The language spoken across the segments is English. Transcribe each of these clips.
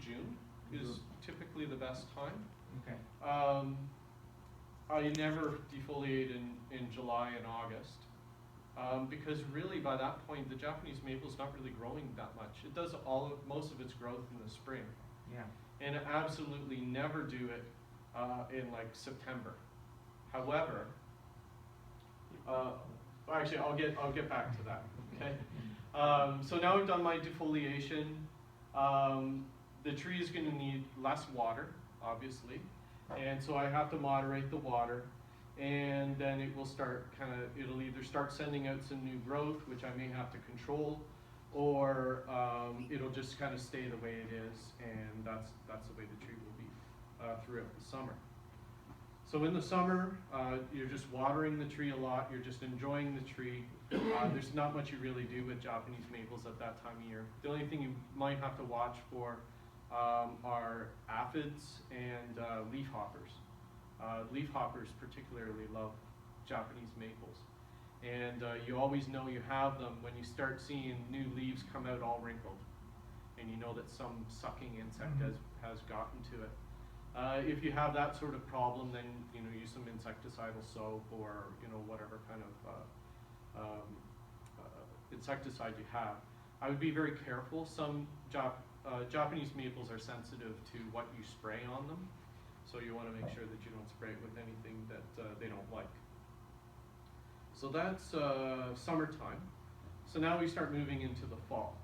June is typically the best time. Okay. I never defoliate in July and August. Because really by that point the Japanese maple is not really growing that much. It does most of its growth in the spring. Yeah. And absolutely never do it in like September. However, actually I'll get back to that. Okay. So now I've done my defoliation. The tree is going to need less water, obviously, and so I have to moderate the water. And then it will start it'll either start sending out some new growth, which I may have to control, or it'll just kind of stay the way it is, and that's the way the tree will be throughout the summer. So in the summer, you're just watering the tree a lot, you're just enjoying the tree. There's not much you really do with Japanese maples at that time of year. The only thing you might have to watch for are aphids and leafhoppers. Leafhoppers particularly love Japanese maples. And you always know you have them when you start seeing new leaves come out all wrinkled. And you know that some sucking insect has gotten to it. If you have that sort of problem, then use some insecticidal soap or whatever kind of insecticide you have. I would be very careful. Some Japanese maples are sensitive to what you spray on them. So you want to make sure that you don't spray it with anything that they don't like. So that's summertime. So now we start moving into the fall.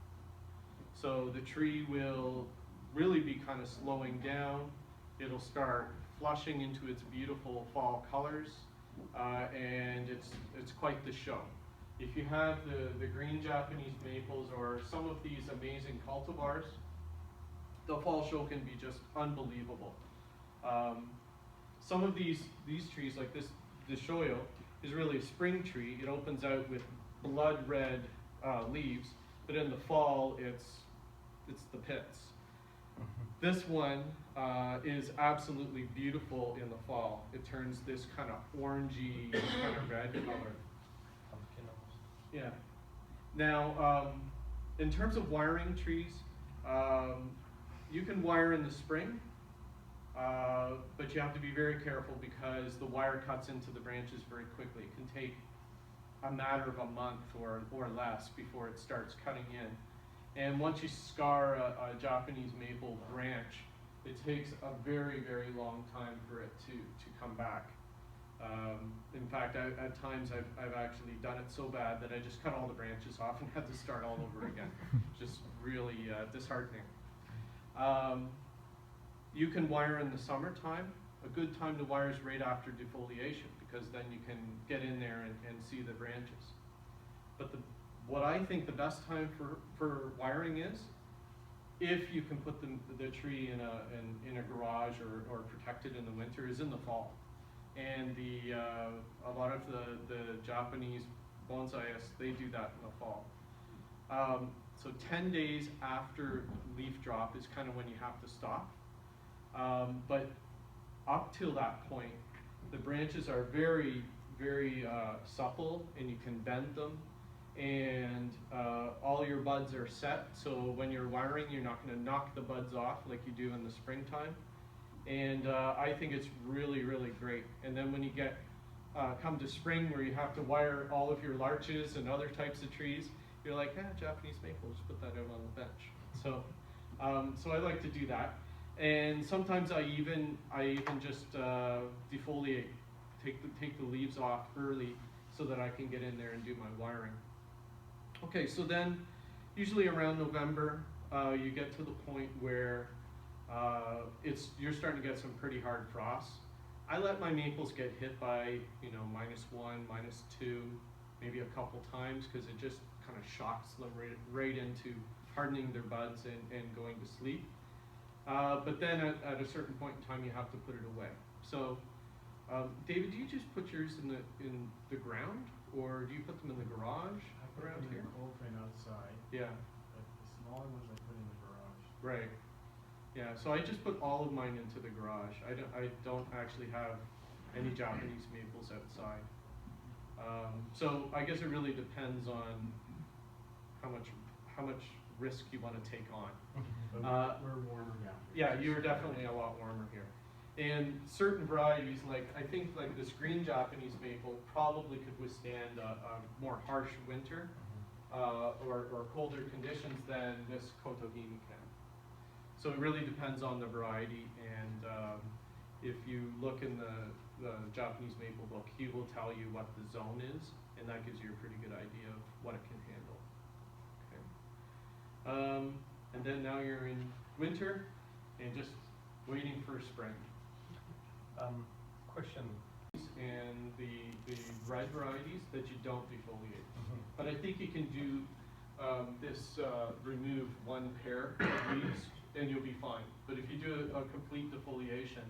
So the tree will really be kind of slowing down. It'll start flushing into its beautiful fall colors, and it's quite the show. If you have the green Japanese maples or some of these amazing cultivars, the fall show can be just unbelievable. Some of these trees, like this shoyo, is really a spring tree. It opens out with blood red leaves, but in the fall it's the pits. This one is absolutely beautiful in the fall. It turns this kind of orangey kind of red color. Pumpkin almost. Yeah. Now, in terms of wiring trees, you can wire in the spring. But you have to be very careful because the wire cuts into the branches very quickly. It can take a matter of a month or less before it starts cutting in. And once you scar a Japanese maple branch, it takes a very, very long time for it to come back. In fact, at times I've actually done it so bad that I just cut all the branches off and had to start all over again. Just really disheartening. You can wire in the summertime. A good time to wire is right after defoliation because then you can get in there and see the branches. But what I think the best time for wiring is if you can put the tree in a garage or protect it in the winter is in the fall. And a lot of the Japanese bonsaiists, they do that in the fall. So 10 days after leaf drop is kind of when you have to stop. But up till that point, the branches are very, very supple and you can bend them. And all your buds are set, so when you're wiring, you're not going to knock the buds off like you do in the springtime. And I think it's really, really great. And then when you come to spring where you have to wire all of your larches and other types of trees, you're like, Japanese maple, just put that out on the bench. So, so I like to do that. And sometimes I even just defoliate, take the leaves off early so that I can get in there and do my wiring. Okay, so then usually around November, you get to the point where you're starting to get some pretty hard frosts. I let my maples get hit by -1, -2, maybe a couple times because it just kind of shocks them right into hardening their buds and going to sleep. But then at a certain point in time, you have to put it away. So, David, do you just put yours in the ground, or do you put them in the garage around here? Open outside. Yeah. But the smaller ones I put in the garage. Right. Yeah. So I just put all of mine into the garage. I don't actually have any Japanese maples outside. So I guess it really depends on how much risk you want to take on. But we're warmer Yeah, you were definitely a lot warmer here. And certain varieties, like I think like this green Japanese maple probably could withstand a more harsh winter or colder conditions than this Kotohime can. So it really depends on the variety, and if you look in the Japanese maple book, he will tell you what the zone is, and that gives you a pretty good idea of what it can handle. Okay. And then now you're in winter and just waiting for spring. Question. And the red varieties that you don't defoliate. But I think you can do remove one pair of leaves and you'll be fine. But if you do a complete defoliation,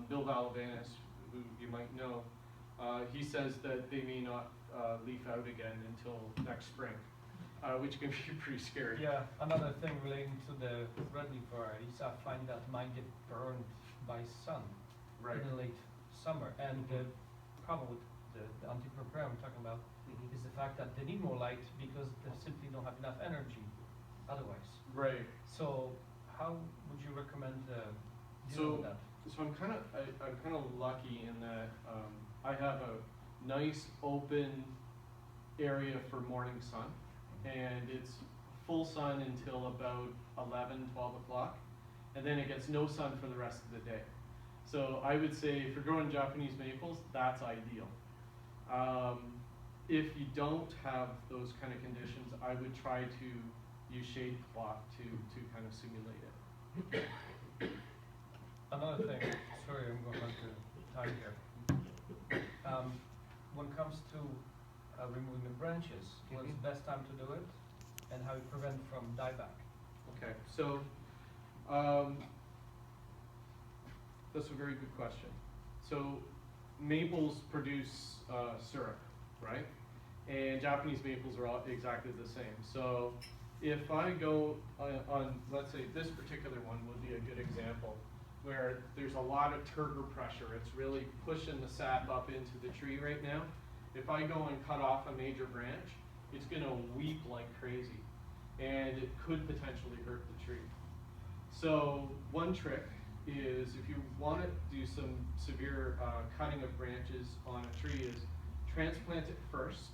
Bill Valavanis, who you might know, he says that they may not leaf out again until next spring, which can be pretty scary. Yeah, another thing relating to the red leaf varieties, I find that mine get burned by sun Right. in the late summer. And the problem with the anti-prepare I'm talking about is the fact that they need more light because they simply don't have enough energy otherwise. Right. So how would you recommend dealing with that? So I'm kind of lucky in that I have a nice open area for morning sun, and it's full sun until about 11, 12 o'clock, and then it gets no sun for the rest of the day. So I would say if you're growing Japanese maples, that's ideal. If you don't have those kind of conditions, I would try to use shade cloth to kind of simulate it. Another thing, sorry, I'm going on to time here. When it comes to removing the branches, what's the best time to do it, and how you prevent from dieback? Okay, so that's a very good question. So maples produce syrup, right? And Japanese maples are all exactly the same. So if I go on, let's say this particular one would be a good example, where there's a lot of turgor pressure. It's really pushing the sap up into the tree right now. If I go and cut off a major branch, it's gonna weep like crazy, and it could potentially hurt the tree. So one trick is, if you want to do some severe cutting of branches on a tree, is transplant it first,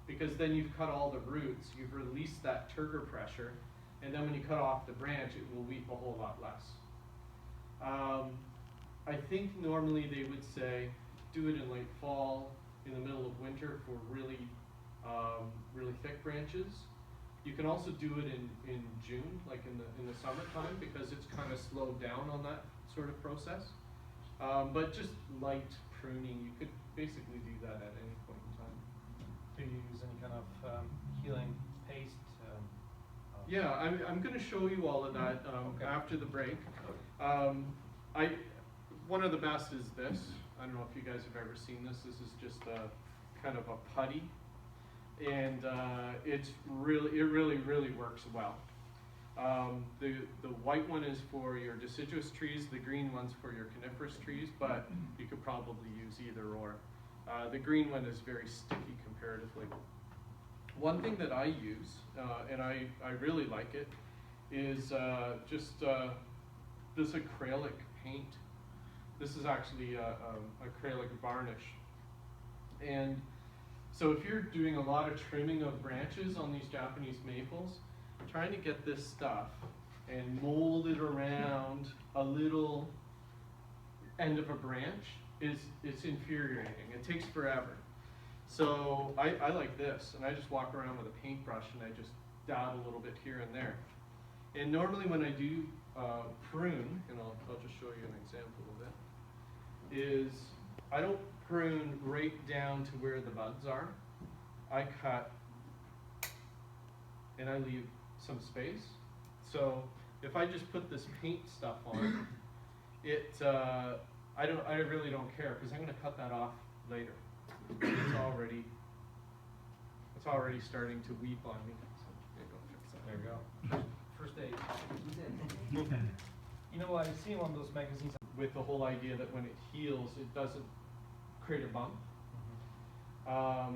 because then you've cut all the roots, you've released that turgor pressure, and then when you cut off the branch, it will weep a whole lot less. I think normally they would say do it in late fall, in the middle of winter for really, really thick branches. You can also do it in June, like in the summertime, because it's kind of slowed down on that sort of process. But just light pruning, you could basically do that at any point in time. Do you use any kind of healing paste? Yeah, I'm going to show you all of that Okay. after the break. One of the best is this. I don't know if you guys have ever seen this. This is just a kind of a putty, and it really works well. The white one is for your deciduous trees. The green one's for your coniferous trees, but you could probably use either or. The green one is very sticky comparatively. One thing that I use, and I really like it, is just this acrylic paint. This is actually acrylic varnish. And so if you're doing a lot of trimming of branches on these Japanese maples, trying to get this stuff and mold it around a little end of a branch it's infuriating. It takes forever. So I like this, and I just walk around with a paintbrush and I just dab a little bit here and there. And normally when I do prune, and I'll just show you an example of it, is I don't prune right down to where the buds are. I cut and I leave some space. So if I just put this paint stuff on, I really don't care, because I'm going to cut that off later. It's already starting to weep on me. So maybe I'll fix that. There you go. First aid. You know, I've seen one of those magazines. With the whole idea that when it heals, it doesn't create a bump. I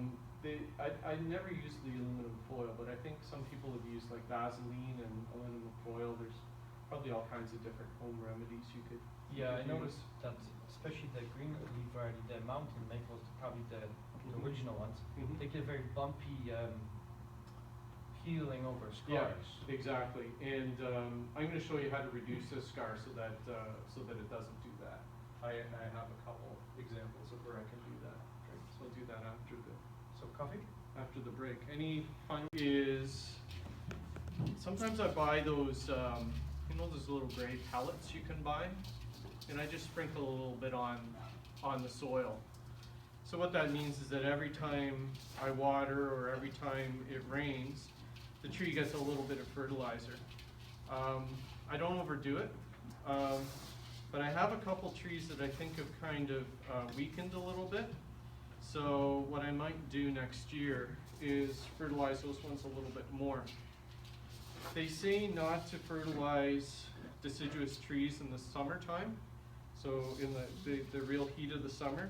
never used the aluminum foil, but I think some people have used like Vaseline and aluminum foil. There's probably all kinds of different home remedies you could. Yeah, I use. noticed that especially the green leaf variety, the mountain maples, probably the original ones, Mhm. they get very bumpy peeling over Yeah, scars. exactly. And I'm going to show you how to reduce this scar so that it doesn't do that. I have a couple examples of where I can do that. Okay. So I'll do that So coffee? after the break. Any final is sometimes I buy those those little gray pellets you can buy, and I just sprinkle a little bit on the soil. So what that means is that every time I water or every time it rains, the tree gets a little bit of fertilizer. I don't overdo it, but I have a couple trees that I think have kind of weakened a little bit. So what I might do next year is fertilize those ones a little bit more. They say not to fertilize deciduous trees in the summertime, so in the real heat of the summer.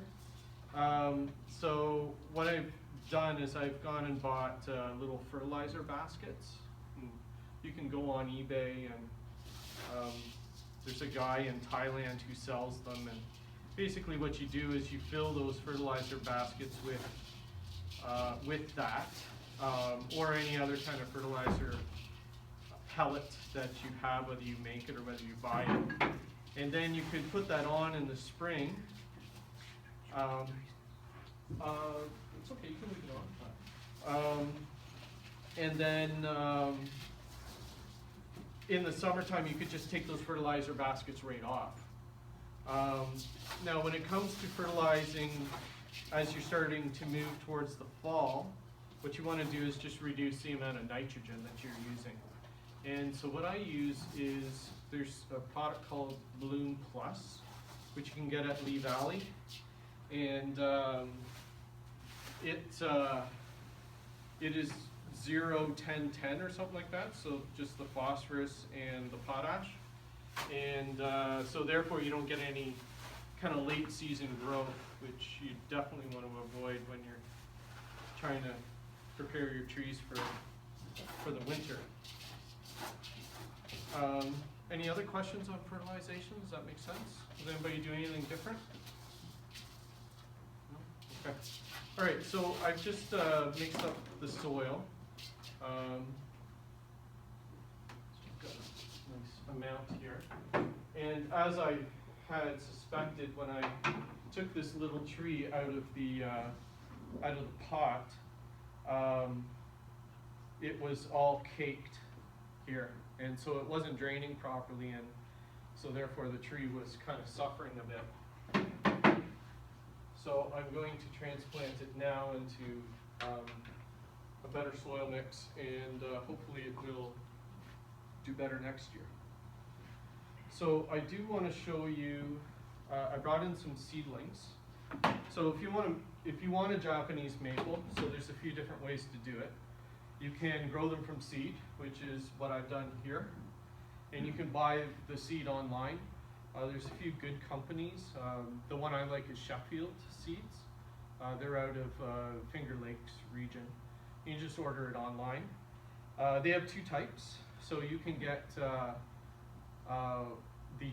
So what I've done is I've gone and bought little fertilizer baskets. And you can go on eBay, and there's a guy in Thailand who sells them. And basically what you do is you fill those fertilizer baskets with that, or any other kind of fertilizer pellet that you have, whether you make it or whether you buy it. And then you could put that on in the spring. It's okay, you can leave it on. And then in the summertime, you could just take those fertilizer baskets right off. Now, when it comes to fertilizing, as you're starting to move towards the fall, what you want to do is just reduce the amount of nitrogen that you're using. And so what I use is, there's a product called Bloom Plus, which you can get at Lee Valley. And it is 0-10-10 or something like that, so just the phosphorus and the potash. And so therefore you don't get any kind of late season growth, which you definitely want to avoid when you're trying to prepare your trees for the winter. Any other questions on fertilization? Does that make sense? Does anybody do anything different? No? Okay. All right, so I've just mixed up the soil. So we've got a nice amount here. And as I had suspected when I took this little tree out of the pot, it was all caked here. And so it wasn't draining properly, and so therefore the tree was kind of suffering a bit. So I'm going to transplant it now into a better soil mix, and hopefully it will do better next year. So I do want to show you, I brought in some seedlings. So if you want a Japanese maple, so there's a few different ways to do it. You can grow them from seed, which is what I've done here. And you can buy the seed online. There's a few good companies. The one I like is Sheffield Seeds. They're out of Finger Lakes region. You can just order it online. They have two types. So you can get the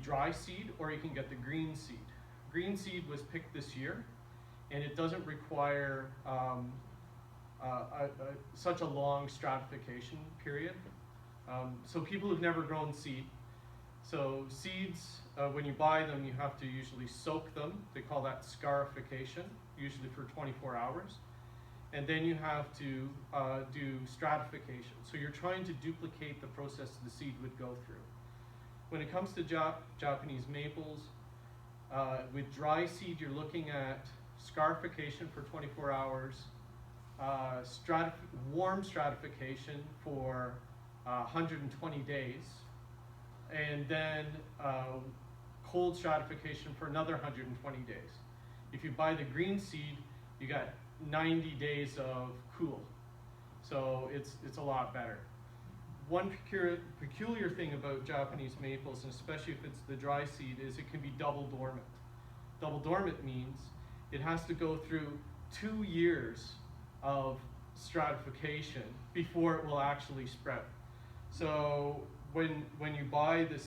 dry seed, or you can get the green seed. Green seed was picked this year, and it doesn't require such a long stratification period. So people who've never grown seed, so seeds, when you buy them, you have to usually soak them. They call that scarification, usually for 24 hours. And then you have to do stratification. So you're trying to duplicate the process the seed would go through. When it comes to Japanese maples, with dry seed, you're looking at scarification for 24 hours, warm stratification for 120 days, and then cold stratification for another 120 days. If you buy the green seed, you got 90 days of cool. So it's a lot better. One peculiar thing about Japanese maples, and especially if it's the dry seed, is it can be double dormant. Double dormant means it has to go through 2 years of stratification before it will actually sprout. So when you buy this